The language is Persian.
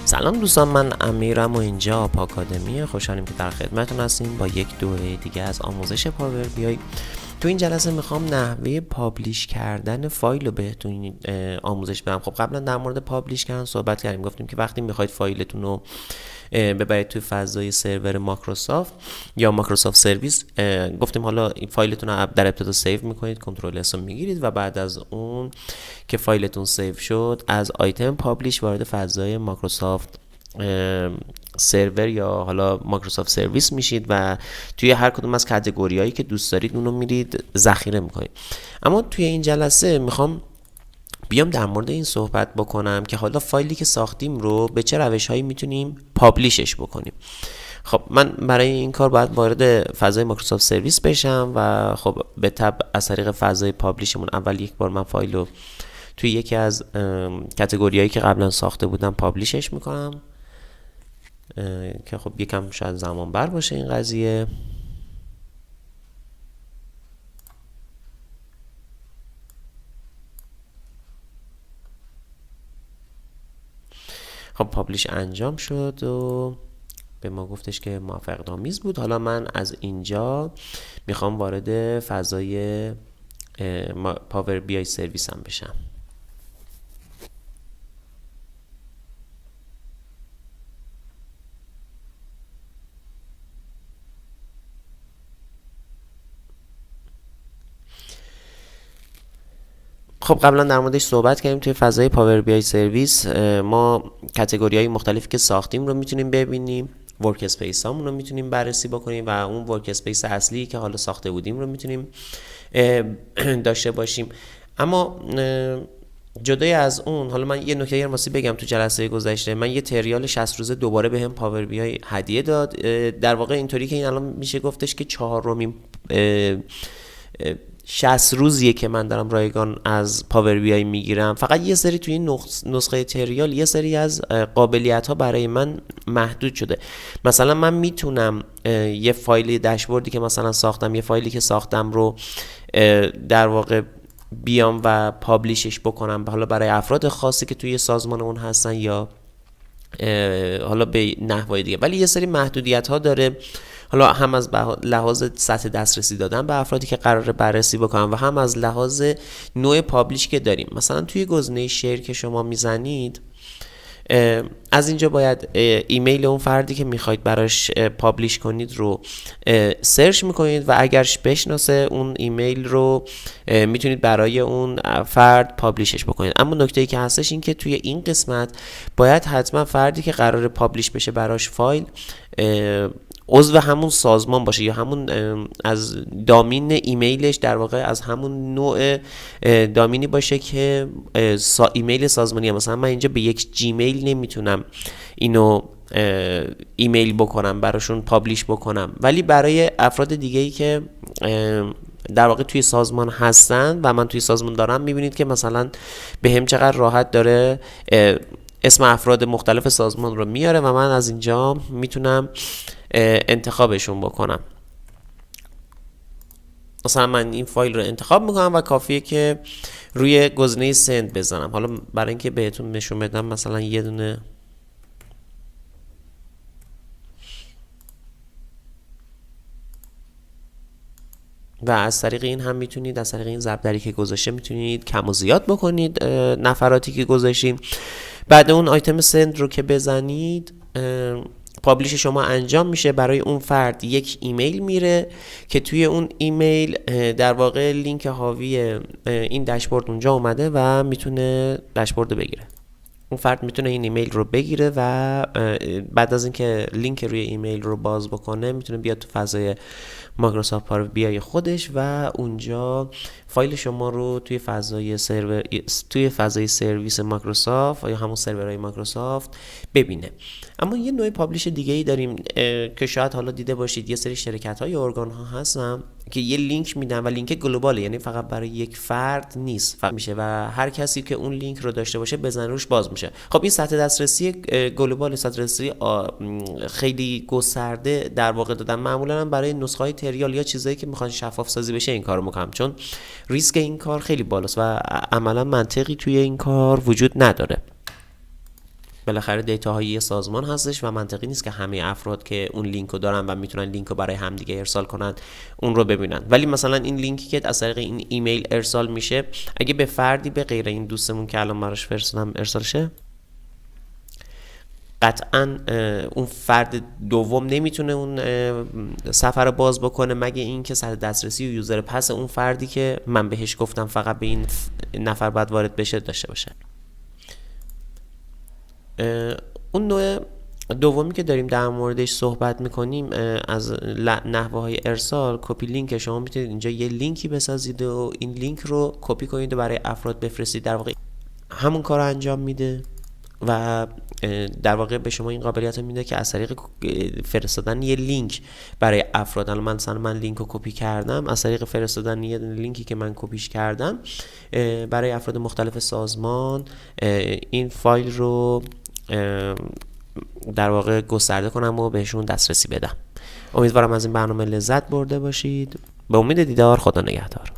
سلام دوستان، من امیرم و اینجا پاکادمی. خوشحالیم که در خدمتتون هستیم با یک دوره دیگه از آموزش پاور بی آی. تو این جلسه میخوام نحوه پابلیش کردن فایل رو بهتون آموزش بدم. خب قبلا در مورد پابلیش کردن صحبت کردیم، گفتیم که وقتی میخواید فایلتون رو ببرید توی فضای سرور مایکروسافت یا مایکروسافت سرویس، گفتیم حالا این فایلتون رو در ابتدا سیو میکنید، کنترل اس رو میگیرید و بعد از اون که فایلتون سیو شد از آیتم پابلیش وارد فضای مایکروسافت سرور یا حالا مایکروسافت سرویس میشید و توی هر کدوم از کاتگوریایی که دوست دارید اونو میرید ذخیره میکنید. اما توی این جلسه میخوام بیام در مورد این صحبت بکنم که حالا فایلی که ساختیم رو به چه روش‌هایی میتونیم پابلیشش بکنیم. خب من برای این کار باید وارد فضای مایکروسافت سرویس بشم و خب به تبع از طریق فضای پابلیشمون اول یک بار من فایل رو توی یکی از کاتگوریایی که قبلا ساخته بودم پابلیشش میکنم که خب یکم شاید زمان بر باشه این قضیه. خب پابلیش انجام شد و به ما گفتش که موفقیت آمیز بود. حالا من از اینجا میخوام وارد فضای پاور بی آی سرویس هم بشم. خب قبلا در موردش صحبت کردیم. توی فضای پاور بی آی سرویس ما کاتگوری‌های مختلفی که ساختیم رو میتونیم ببینیم، ورک اسپیس هامون رو میتونیم بررسی بکنیم و اون ورک اسپیس اصلی که حالا ساخته بودیم رو میتونیم داشته باشیم. اما جدای از اون، حالا من یه نکته واسه بگم، تو جلسه گذشته من یه تریال 60 روزه دوباره بهم پاور بی آی هدیه داد. در واقع اینطوری که این الان میشه گفتش که 4مین 60 روزیه که من دارم رایگان از پاور بی آی میگیرم. فقط یه سری توی این نسخه تریال یه سری از قابلیت ها برای من محدود شده. مثلا من میتونم یه فایل داشبوردی که مثلا ساختم، یه فایلی که ساختم رو در واقع بیام و پابلیشش بکنم، حالا برای افراد خاصی که توی سازمان اون هستن یا حالا به نحوه دیگه، ولی یه سری محدودیت ها داره، حالا هم از لحاظ سطح دسترسی دادن به افرادی که قراره بررسی بکنم و هم از لحاظ نوع پابلیش که داریم. مثلا توی گزینه شیر که شما میزنید، از اینجا باید ایمیل اون فردی که میخواید براش پابلیش کنید رو سرچ میکنید و اگرش بشناسه اون ایمیل رو میتونید برای اون فرد پابلیشش بکنید. اما نکته‌ای که هستش این که توی این قسمت باید حتما فردی که قراره پابلیش بشه براش فایل عضو همون سازمان باشه یا همون از دامین ایمیلش در واقع از همون نوع دامینی باشه که ایمیل سازمانی. مثلا من اینجا به یک جیمیل نمیتونم اینو ایمیل بکنم براشون پابلیش بکنم، ولی برای افراد دیگه‌ای که در واقع توی سازمان هستن و من توی سازمان دارم، میبینید که مثلا به هم چقدر راحت داره اسم افراد مختلف سازمان رو میاره و من از اینجا میتونم انتخابشون بکنم. مثلا من این فایل رو انتخاب میکنم و کافیه که روی گزینه سند بزنم. حالا برای اینکه بهتون نشون بدم مثلا یه دونه و از طریق این هم میتونید، از طریق این ضربدری که گذاشته میتونید کم و زیاد بکنید نفراتی که گذاشتین. بعد اون آیتم سند رو که بزنید پابلیش شما انجام میشه، برای اون فرد یک ایمیل میره که توی اون ایمیل در واقع لینک حاوی این داشبورد اونجا اومده و میتونه داشبورد رو بگیره. اون فرد میتونه این ایمیل رو بگیره و بعد از اینکه لینک روی ایمیل رو باز بکنه میتونه بیاد تو فضای مایکروسافت پاور بی آی خودش و اونجا فایل شما رو توی فضای سرویس مایکروسافت یا همون سرورهای مایکروسافت ببینه. اما یه نوع پابلیش دیگه ای داریم که شاید حالا دیده باشید، یه سری شرکت ها یا ارگان ها هستن که یه لینک میدن و لینک گلوباله، یعنی فقط برای یک فرد نیست، فقط میشه و هر کسی که اون لینک رو داشته باشه بزنه روش باز میشه. خب این سطح دسترسی گلوبال، سطح دسترسی خیلی گسترده در واقع دادن. معمولا هم برای نسخه های تریال یا چیزایی که میخوان شفاف سازی بشه این کارو میکنم، چون ریسک این کار خیلی بالاست و عملا منطقی توی این کار وجود نداره. بالاخره دیتاهای یه سازمان هستش و منطقی نیست که همه افراد که اون لینک رو دارن و میتونن لینک رو برای همدیگه ارسال کنن اون رو ببینن. ولی مثلا این لینکی که از طریق این ایمیل ارسال میشه، اگه به فردی به غیر این دوستمون که الان براش فرستادم ارسال شه، قطعا اون فرد دوم نمیتونه اون سفر رو باز بکنه مگه اینکه سطح دسترسی و یوزر پس اون فردی که من بهش گفتم فقط به این نفر باید وارد بشه داشته باشه. اون نوع دومی که داریم در موردش صحبت میکنیم از نحوه های ارسال کپی لینک. شما میتونید اینجا یه لینکی بسازید و این لینک رو کپی کنید و برای افراد بفرستید. در واقع همون کار رو انجام میده و در واقع به شما این قابلیت رو میده که از طریق فرستادن یه لینک برای افراد، الان مثلا من لینک رو کپی کردم، از طریق فرستادن یه لینکی که من کپیش کردم برای افراد مختلف سازمان این فایل رو در واقع گسترده کنم و بهشون دسترسی بدم. امیدوارم از این برنامه لذت برده باشید. به امید دیدار. خدا نگهدار.